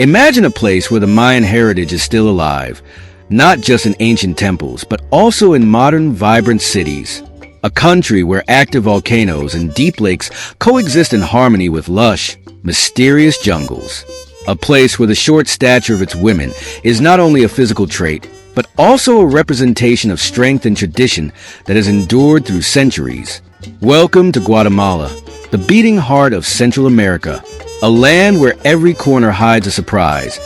Imagine a place where the Mayan heritage is still alive, not just in ancient temples, but also in modern, vibrant cities. A country where active volcanoes and deep lakes coexist in harmony with lush, mysterious jungles. A place where the short stature of its women is not only a physical trait, but also a representation of strength and tradition that has endured through centuries. Welcome to Guatemala, the beating heart of Central America, a land where every corner hides a surprise,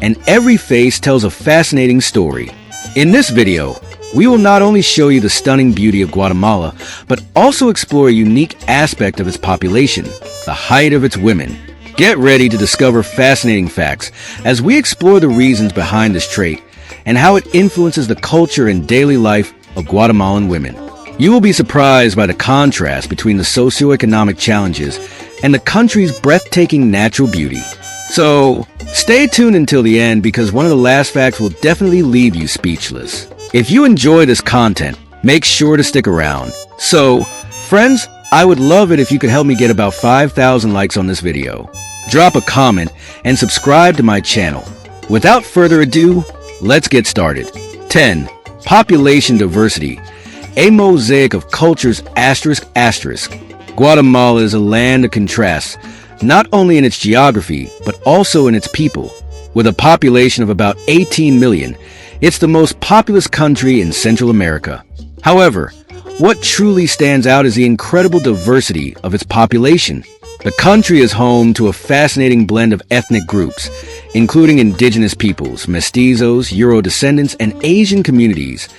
and every face tells a fascinating story. In this video, we will not only show you the stunning beauty of Guatemala, but also explore a unique aspect of its population, the height of its women. Get ready to discover fascinating facts as we explore the reasons behind this trait and how it influences the culture and daily life of Guatemalan women. You will be surprised by the contrast between the socioeconomic challenges and the country's breathtaking natural beauty. So, stay tuned until the end because one of the last facts will definitely leave you speechless. If you enjoy this content, make sure to stick around. So, friends, I would love it if you could help me get about 5,000 likes on this video. Drop a comment and subscribe to my channel. Without further ado, let's get started. 10. Population diversity. A mosaic of cultures ***. Guatemala is a land of contrasts, not only in its geography, but also in its people. With a population of about 18 million, it's the most populous country in Central America. However, what truly stands out is the incredible diversity of its population. The country is home to a fascinating blend of ethnic groups, including indigenous peoples, mestizos, Euro descendants, and Asian communities,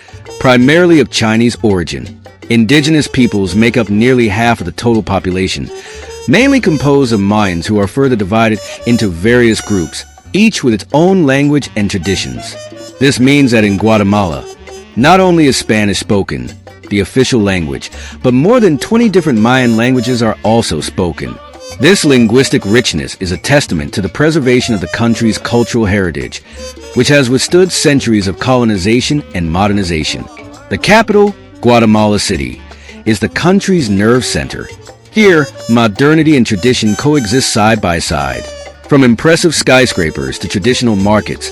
primarily of Chinese origin. Indigenous peoples make up nearly half of the total population, mainly composed of Mayans who are further divided into various groups, each with its own language and traditions. This means that in Guatemala, not only is Spanish spoken, the official language, but more than 20 different Mayan languages are also spoken. This linguistic richness is a testament to the preservation of the country's cultural heritage, which has withstood centuries of colonization and modernization. The capital, Guatemala City, is the country's nerve center. Here, modernity and tradition coexist side by side. From impressive skyscrapers to traditional markets,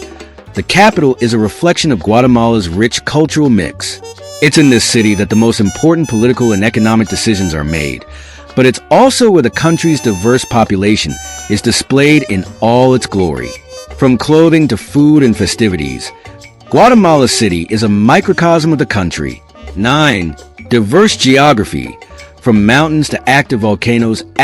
the capital is a reflection of Guatemala's rich cultural mix. It's in this city that the most important political and economic decisions are made, but it's also where the country's diverse population is displayed in all its glory. From clothing to food and festivities, Guatemala City is a microcosm of the country. 9. Diverse geography. From mountains to active volcanoes ***.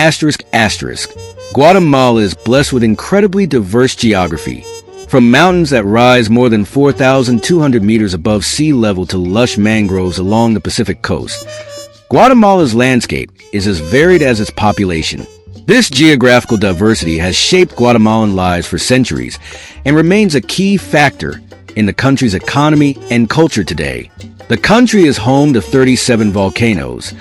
Guatemala is blessed with incredibly diverse geography. From mountains that rise more than 4,200 meters above sea level to lush mangroves along the Pacific coast, Guatemala's landscape is as varied as its population. This geographical diversity has shaped Guatemalan lives for centuries and remains a key factor in the country's economy and culture today. The country is home to 37 volcanoes,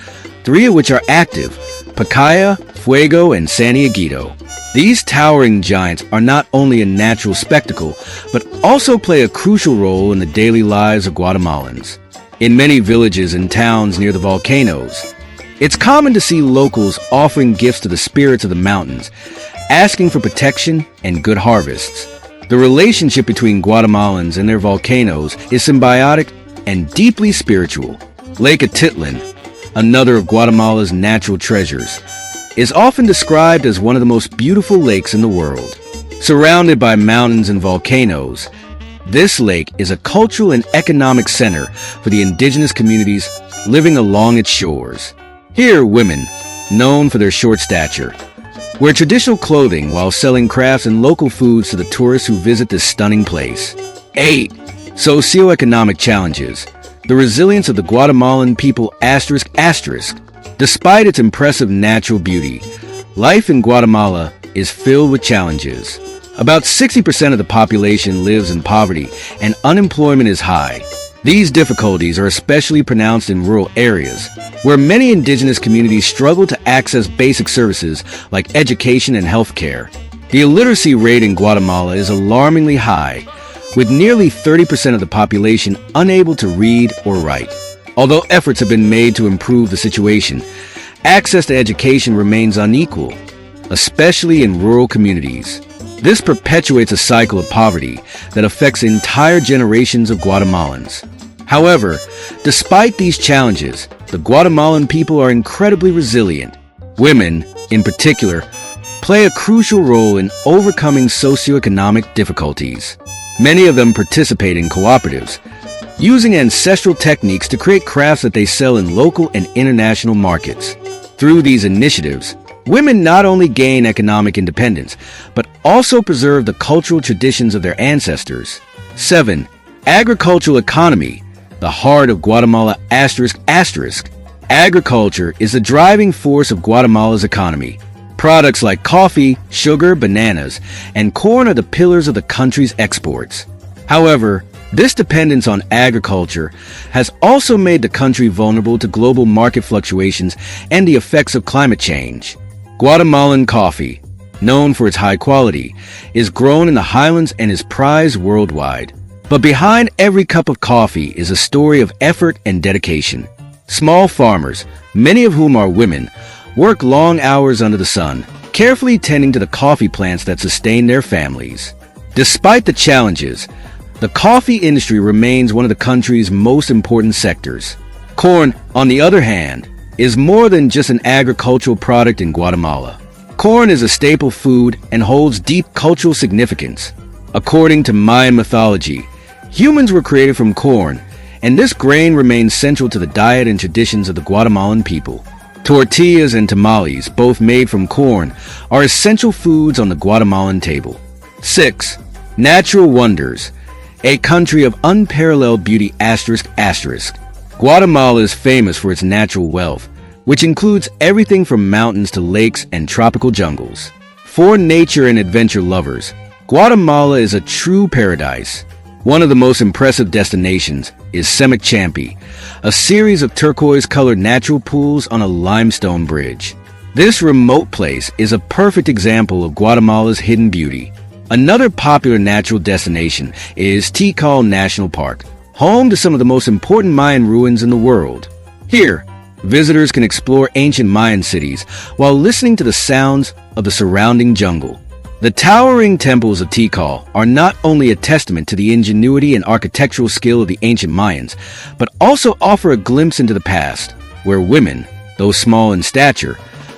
3 of which are active: Pacaya, Fuego, and San Dieguito. These towering giants are not only a natural spectacle, but also play a crucial role in the daily lives of Guatemalans. In many villages and towns near the volcanoes, it's common to see locals offering gifts to the spirits of the mountains, asking for protection and good harvests. The relationship between Guatemalans and their volcanoes is symbiotic and deeply spiritual. Lake Atitlan, another of Guatemala's natural treasures, is often described as one of the most beautiful lakes in the world. Surrounded by mountains and volcanoes, this lake is a cultural and economic center for the indigenous communities living along its shores. Here, women, known for their short stature, wear traditional clothing while selling crafts and local foods to the tourists who visit this stunning place. 8. Socioeconomic challenges. The resilience of the Guatemalan people ***. Despite its impressive natural beauty, life in Guatemala is filled with challenges. About 60% of the population lives in poverty, and unemployment is high. These difficulties are especially pronounced in rural areas, where many indigenous communities struggle to access basic services like education and health care. The illiteracy rate in Guatemala is alarmingly high, with nearly 30% of the population unable to read or write. Although efforts have been made to improve the situation, access to education remains unequal, especially in rural communities. This perpetuates a cycle of poverty that affects entire generations of Guatemalans. However, despite these challenges, the Guatemalan people are incredibly resilient. Women, in particular, play a crucial role in overcoming socioeconomic difficulties. Many of them participate in cooperatives, using ancestral techniques to create crafts that they sell in local and international markets. Through these initiatives, women not only gain economic independence, but also preserve the cultural traditions of their ancestors. 7. Agricultural economy, the heart of Guatemala ****. Agriculture is the driving force of Guatemala's economy. Products like coffee, sugar, bananas, and corn are the pillars of the country's exports. However, this dependence on agriculture has also made the country vulnerable to global market fluctuations and the effects of climate change. Guatemalan coffee, known for its high quality, is grown in the highlands and is prized worldwide. But behind every cup of coffee is a story of effort and dedication. Small farmers, many of whom are women, work long hours under the sun, carefully tending to the coffee plants that sustain their families. Despite the challenges, the coffee industry remains one of the country's most important sectors. Corn, on the other hand, is more than just an agricultural product in Guatemala. Corn is a staple food and holds deep cultural significance. According to Mayan mythology, humans were created from corn, and this grain remains central to the diet and traditions of the Guatemalan people. Tortillas and tamales, both made from corn, are essential foods on the Guatemalan table. 6. Natural wonders, a country of unparalleled beauty ****. Guatemala is famous for its natural wealth, which includes everything from mountains to lakes and tropical jungles. For nature and adventure lovers, Guatemala is a true paradise. One of the most impressive destinations is Champi, a series of turquoise-colored natural pools on a limestone bridge. This remote place is a perfect example of Guatemala's hidden beauty. Another popular natural destination is Tikal National Park, home to some of the most important Mayan ruins in the world. Here, visitors can explore ancient Mayan cities while listening to the sounds of the surrounding jungle. The towering temples of Tikal are not only a testament to the ingenuity and architectural skill of the ancient Mayans, but also offer a glimpse into the past, where women, though small in stature,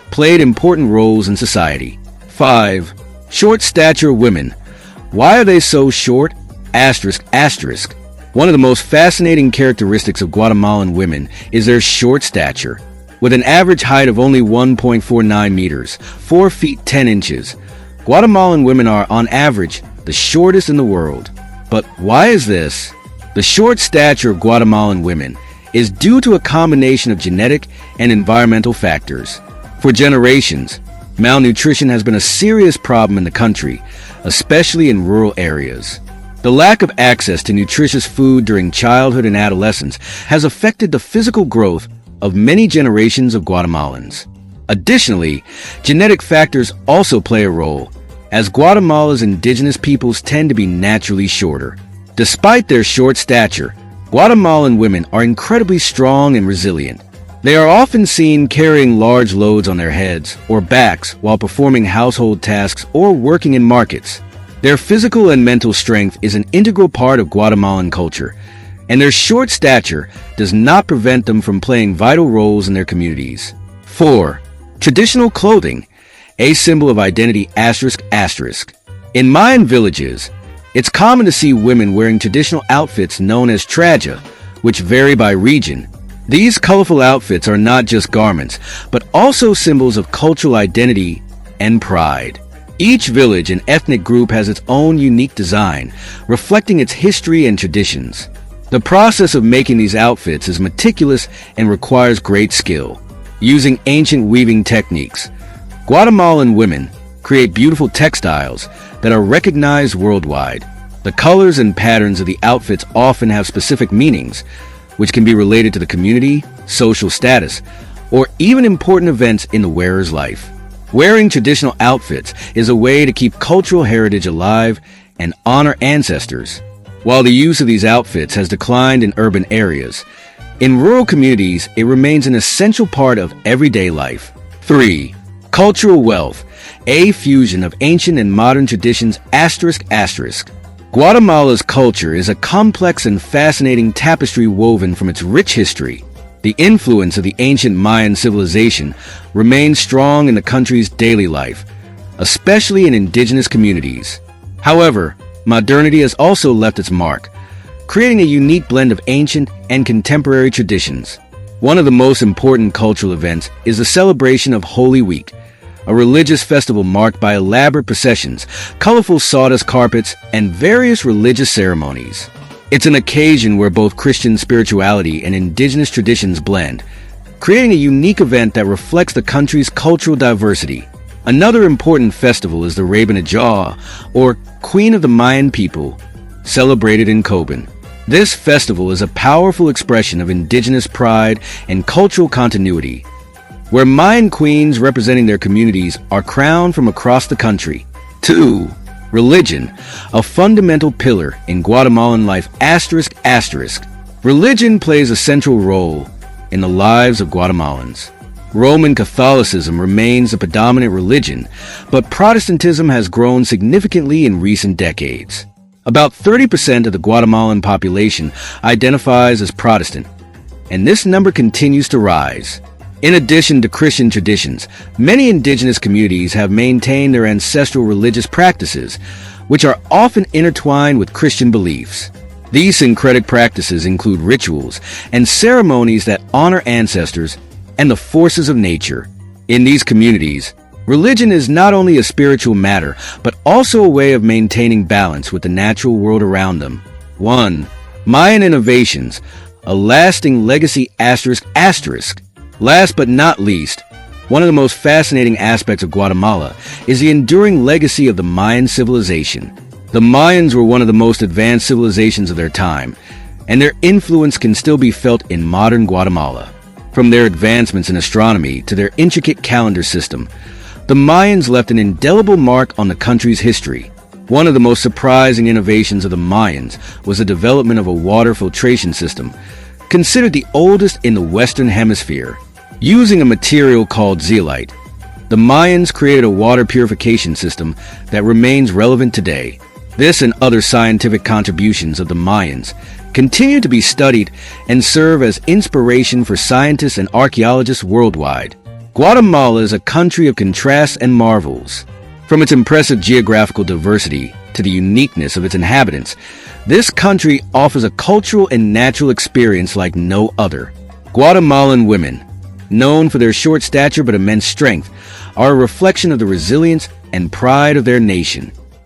played important roles in society. 5. Short stature women. Why are they so short? One of the most fascinating characteristics of Guatemalan women is their short stature. With an average height of only 1.49 meters, 4 feet 10 inches, Guatemalan women are, on average, the shortest in the world. But why is this? The short stature of Guatemalan women is due to a combination of genetic and environmental factors. For generations, malnutrition has been a serious problem in the country, especially in rural areas. The lack of access to nutritious food during childhood and adolescence has affected the physical growth of many generations of Guatemalans. Additionally, genetic factors also play a role, as Guatemala's indigenous peoples tend to be naturally shorter. Despite their short stature, Guatemalan women are incredibly strong and resilient. They are often seen carrying large loads on their heads or backs while performing household tasks or working in markets. Their physical and mental strength is an integral part of Guatemalan culture, and their short stature does not prevent them from playing vital roles in their communities. 4. Traditional clothing, a symbol of identity ****. In Mayan villages, it's common to see women wearing traditional outfits known as traja, which vary by region. These colorful outfits are not just garments, but also symbols of cultural identity and pride. Each village and ethnic group has its own unique design, reflecting its history and traditions. The process of making these outfits is meticulous and requires great skill. Using ancient weaving techniques, Guatemalan women create beautiful textiles that are recognized worldwide. The colors and patterns of the outfits often have specific meanings, which can be related to the community, social status, or even important events in the wearer's life. Wearing traditional outfits is a way to keep cultural heritage alive and honor ancestors. While the use of these outfits has declined in urban areas, in rural communities, it remains an essential part of everyday life. 3. Cultural wealth, a fusion of ancient and modern traditions ***. Guatemala's culture is a complex and fascinating tapestry woven from its rich history. The influence of the ancient Mayan civilization remains strong in the country's daily life, especially in indigenous communities. However, modernity has also left its mark, creating a unique blend of ancient and contemporary traditions. One of the most important cultural events is the celebration of Holy Week, a religious festival marked by elaborate processions, colorful sawdust carpets, and various religious ceremonies. It's an occasion where both Christian spirituality and indigenous traditions blend, creating a unique event that reflects the country's cultural diversity. Another important festival is the Rabanajá, or Queen of the Mayan people, celebrated in Coban. This festival is a powerful expression of indigenous pride and cultural continuity, where Mayan queens representing their communities are crowned from across the country. 2. Religion, a fundamental pillar in Guatemalan life ***. Religion plays a central role in the lives of Guatemalans. Roman Catholicism remains the predominant religion, but Protestantism has grown significantly in recent decades. About 30% of the Guatemalan population identifies as Protestant, and this number continues to rise. In addition to Christian traditions, many indigenous communities have maintained their ancestral religious practices, which are often intertwined with Christian beliefs. These syncretic practices include rituals and ceremonies that honor ancestors and the forces of nature. In these communities, religion is not only a spiritual matter, but also a way of maintaining balance with the natural world around them. 1. Mayan innovations, a lasting legacy ***. Last but not least, one of the most fascinating aspects of Guatemala is the enduring legacy of the Mayan civilization. The Mayans were one of the most advanced civilizations of their time, and their influence can still be felt in modern Guatemala. From their advancements in astronomy to their intricate calendar system, the Mayans left an indelible mark on the country's history. One of the most surprising innovations of the Mayans was the development of a water filtration system, considered the oldest in the Western Hemisphere. Using a material called zeolite, the Mayans created a water purification system that remains relevant today. This and other scientific contributions of the Mayans continue to be studied and serve as inspiration for scientists and archaeologists worldwide. Guatemala is a country of contrasts and marvels. From its impressive geographical diversity to the uniqueness of its inhabitants, this country offers a cultural and natural experience like no other. Guatemalan women, known for their short stature but immense strength, are a reflection of the resilience and pride of their nation.